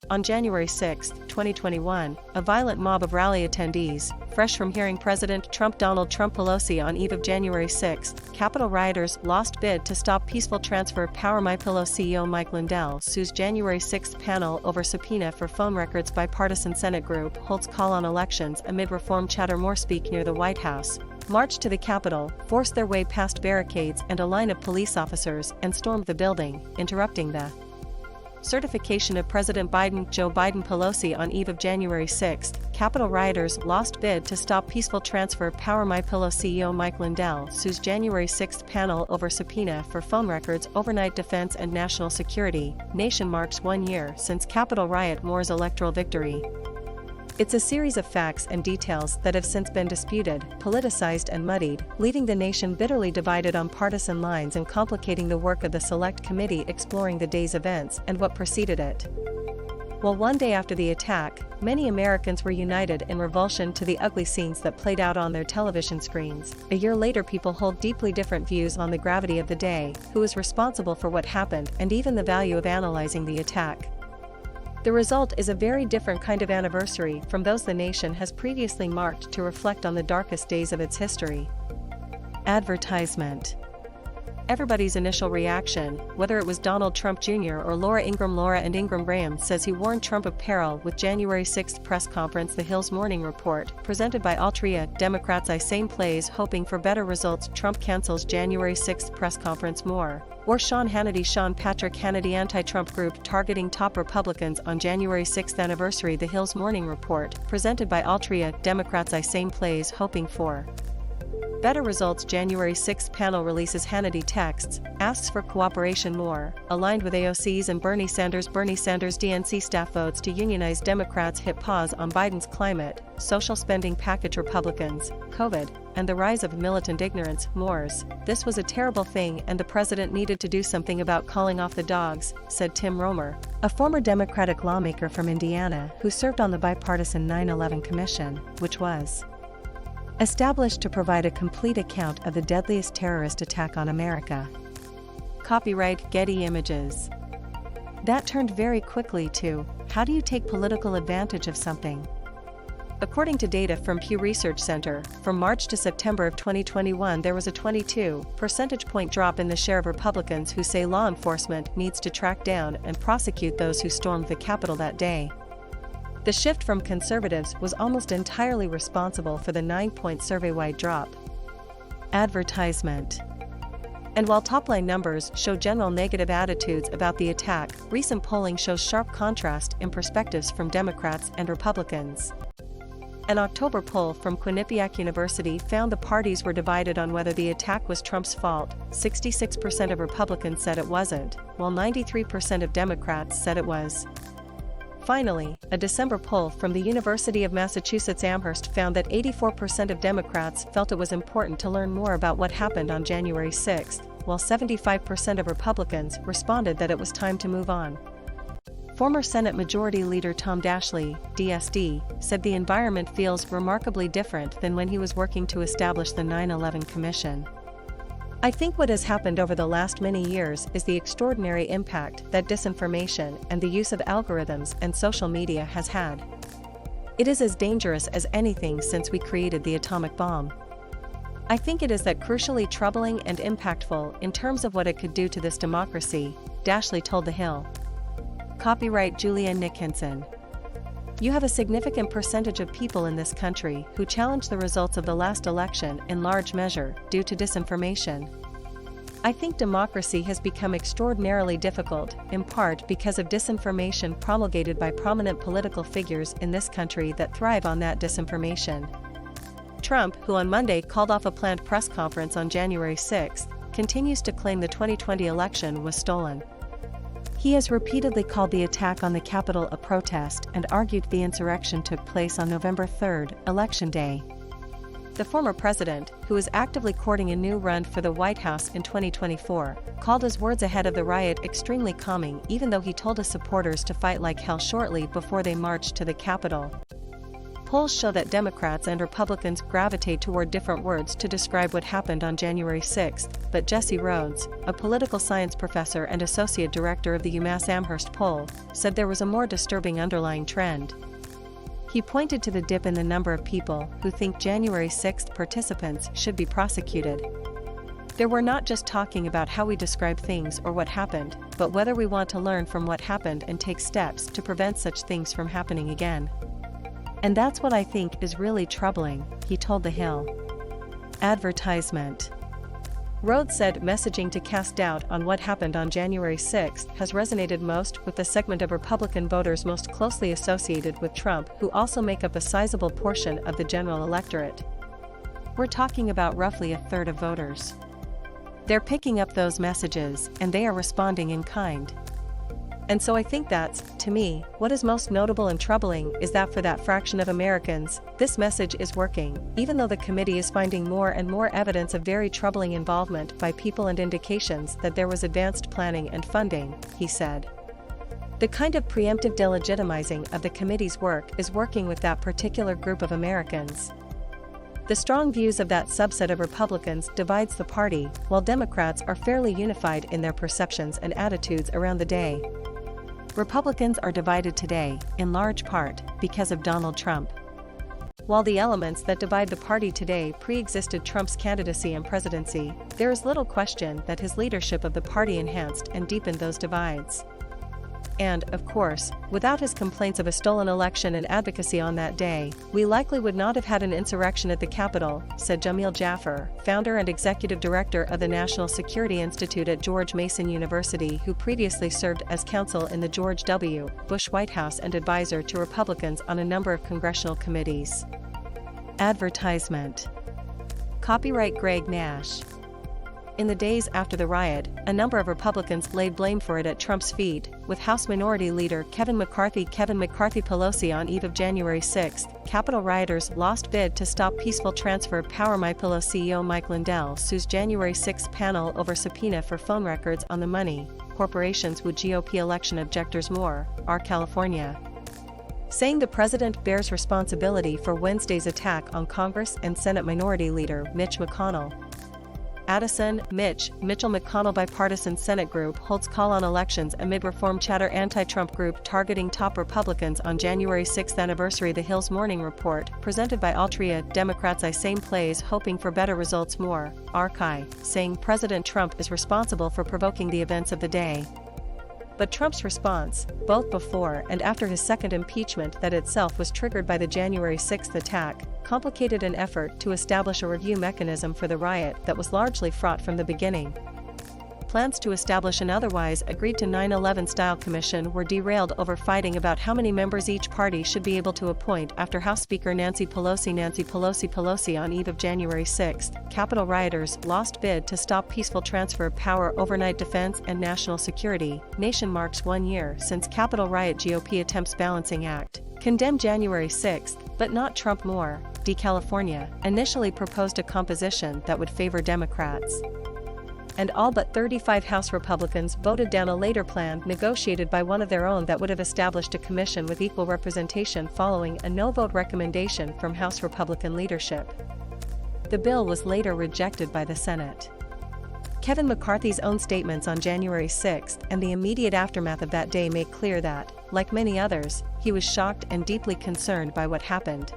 On January 6, 2021, a violent mob of rally attendees, fresh from hearing President Donald TrumpPelosi on eve of January 6, Capitol rioters lost bid to stop peaceful transfer of power. MyPillow CEO Mike Lindell sues January 6 panel over subpoena for phone records. Bipartisan Senate group holds call on elections amid reform chatter. More speak near the White House. Marched to the Capitol, forced their way past barricades and a line of police officers, and stormed the building, interrupting the certification of President Biden Joe BidenPelosi on eve of January 6. Capitol rioters lost bid to stop peaceful transfer of power. MyPillow CEO Mike Lindell sues January 6 panel over subpoena for phone records. Overnight defense and national security. Nation marks 1 year since Capitol riot wars electoral victory. It's a series of facts and details that have since been disputed, politicized and muddied, leaving the nation bitterly divided on partisan lines and complicating the work of the Select Committee exploring the day's events and what preceded it. Well, one day after the attack, many Americans were united in revulsion to the ugly scenes that played out on their television screens. A year later, people hold deeply different views on the gravity of the day, who was responsible for what happened, and even the value of analyzing the attack. The result is a very different kind of anniversary from those the nation has previously marked to reflect on the darkest days of its history. Advertisement. Everybody's initial reaction, whether it was Donald Trump Jr. or Laura and Ingram Graham says he warned Trump of peril with January 6 press conference. The Hill's Morning Report, presented by Altria, Democrats I same plays hoping for better results. Trump cancels January 6 press conference. More. Or Sean Patrick Hannity anti-Trump group targeting top Republicans on January 6 anniversary. The Hill's Morning Report, presented by Altria, Democrats I same plays hoping for better results. January 6 panel releases Hannity texts, asks for cooperation more, aligned with AOC's and Bernie Sanders. DNC staff votes to unionize Democrats. Hit pause on Biden's climate, social spending package. Republicans, COVID, and the rise of militant ignorance. Moores. This was a terrible thing and the president needed to do something about calling off the dogs, said Tim Romer, a former Democratic lawmaker from Indiana who served on the bipartisan 9/11 Commission, which was established to provide a complete account of the deadliest terrorist attack on America. Copyright Getty Images. That turned very quickly to, how do you take political advantage of something? According to data from Pew Research Center, from March to September of 2021 there was a 22 percentage point drop in the share of Republicans who say law enforcement needs to track down and prosecute those who stormed the Capitol that day. The shift from conservatives was almost entirely responsible for the 9-point survey-wide drop. Advertisement. And while top-line numbers show general negative attitudes about the attack, recent polling shows sharp contrast in perspectives from Democrats and Republicans. An October poll from Quinnipiac University found the parties were divided on whether the attack was Trump's fault. 66% of Republicans said it wasn't, while 93% of Democrats said it was. Finally, a December poll from the University of Massachusetts Amherst found that 84% of Democrats felt it was important to learn more about what happened on January 6, while 75% of Republicans responded that it was time to move on. Former Senate Majority Leader Tom Daschle, DSD, said the environment feels remarkably different than when he was working to establish the 9/11 Commission. I think what has happened over the last many years is the extraordinary impact that disinformation and the use of algorithms and social media has had. It is as dangerous as anything since we created the atomic bomb. I think it is that crucially troubling and impactful in terms of what it could do to this democracy, Daschle told The Hill. Copyright Julia Nickinson. You have a significant percentage of people in this country who challenge the results of the last election in large measure due to disinformation. I think democracy has become extraordinarily difficult, in part because of disinformation promulgated by prominent political figures in this country that thrive on that disinformation. Trump, who on Monday called off a planned press conference on January 6, continues to claim the 2020 election was stolen. He has repeatedly called the attack on the Capitol a protest and argued the insurrection took place on November 3, Election Day. The former president, who is actively courting a new run for the White House in 2024, called his words ahead of the riot extremely calming, even though he told his supporters to fight like hell shortly before they marched to the Capitol. Polls show that Democrats and Republicans gravitate toward different words to describe what happened on January 6, but Jesse Rhodes, a political science professor and associate director of the UMass Amherst poll, said there was a more disturbing underlying trend. He pointed to the dip in the number of people who think January 6 participants should be prosecuted. There we're not just talking about how we describe things or what happened, but whether we want to learn from what happened and take steps to prevent such things from happening again. And that's what I think is really troubling, he told The Hill. Advertisement. Rhodes said messaging to cast doubt on what happened on January 6 has resonated most with the segment of Republican voters most closely associated with Trump, who also make up a sizable portion of the general electorate. We're talking about roughly a third of voters. They're picking up those messages, and they are responding in kind. And so I think that's, to me, what is most notable and troubling is that for that fraction of Americans, this message is working, even though the committee is finding more and more evidence of very troubling involvement by people and indications that there was advanced planning and funding, he said. The kind of preemptive delegitimizing of the committee's work is working with that particular group of Americans. The strong views of that subset of Republicans divides the party, while Democrats are fairly unified in their perceptions and attitudes around the day. Republicans are divided today, in large part, because of Donald Trump. While the elements that divide the party today pre-existed Trump's candidacy and presidency, there is little question that his leadership of the party enhanced and deepened those divides. And, of course, without his complaints of a stolen election and advocacy on that day, we likely would not have had an insurrection at the Capitol, said Jamil Jaffer, founder and executive director of the National Security Institute at George Mason University, who previously served as counsel in the George W. Bush White House and advisor to Republicans on a number of congressional committees. Advertisement. Copyright Greg Nash. In the days after the riot, a number of Republicans laid blame for it at Trump's feet, with House Minority Leader Kevin McCarthy Pelosi on eve of January 6. Capitol rioters lost bid to stop peaceful transfer of power. MyPillow CEO Mike Lindell sues January 6 panel over subpoena for phone records on the money corporations with GOP election objectors more, R. California. Saying the president bears responsibility for Wednesday's attack on Congress and Senate Minority Leader Mitch McConnell. Mitchell McConnell Bipartisan Senate group holds call on elections amid reform chatter. Anti-Trump group targeting top Republicans on January 6 anniversary. The Hill's Morning Report, presented by Altria. Democrats I same plays hoping for better results more, Archive, saying President Trump is responsible for provoking the events of the day. But Trump's response, both before and after his second impeachment that itself was triggered by the January 6 attack, complicated an effort to establish a review mechanism for the riot that was largely fraught from the beginning. Plans to establish an otherwise agreed to 9/11-style commission were derailed over fighting about how many members each party should be able to appoint after House Speaker Nancy Pelosi on eve of January 6. Capitol rioters lost bid to stop peaceful transfer of power. Overnight defense and national security. Nation marks 1 year since Capitol riot. GOP attempts balancing act. Condemned January 6, but not Trump more. California initially proposed a composition that would favor Democrats. And all but 35 House Republicans voted down a later plan negotiated by one of their own that would have established a commission with equal representation following a no-vote recommendation from House Republican leadership. The bill was later rejected by the Senate. Kevin McCarthy's own statements on January 6 and the immediate aftermath of that day make clear that, like many others, he was shocked and deeply concerned by what happened.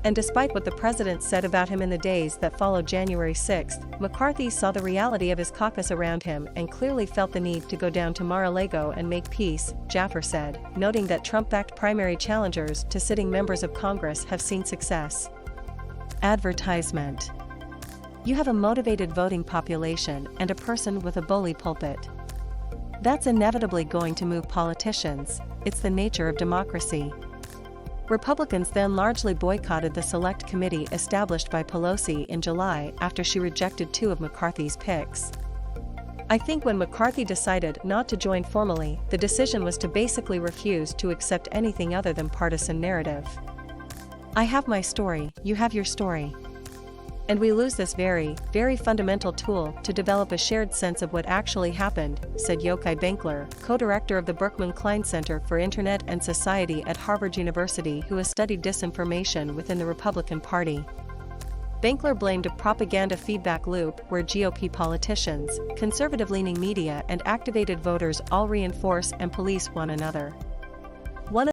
And despite what the president said about him in the days that followed January 6, McCarthy saw the reality of his caucus around him and clearly felt the need to go down to Mar-a-Lago and make peace, Jaffer said, noting that Trump-backed primary challengers to sitting members of Congress have seen success. Advertisement. You have a motivated voting population and a person with a bully pulpit. That's inevitably going to move politicians. It's the nature of democracy. Republicans then largely boycotted the select committee established by Pelosi in July after she rejected 2 of McCarthy's picks. I think when McCarthy decided not to join formally, the decision was to basically refuse to accept anything other than partisan narrative. I have my story, you have your story. And we lose this very, very fundamental tool to develop a shared sense of what actually happened, said Yochai Benkler, co-director of the Berkman Klein Center for Internet and Society at Harvard University, who has studied disinformation within the Republican Party. Benkler blamed a propaganda feedback loop where GOP politicians, conservative-leaning media and activated voters all reinforce and police one another.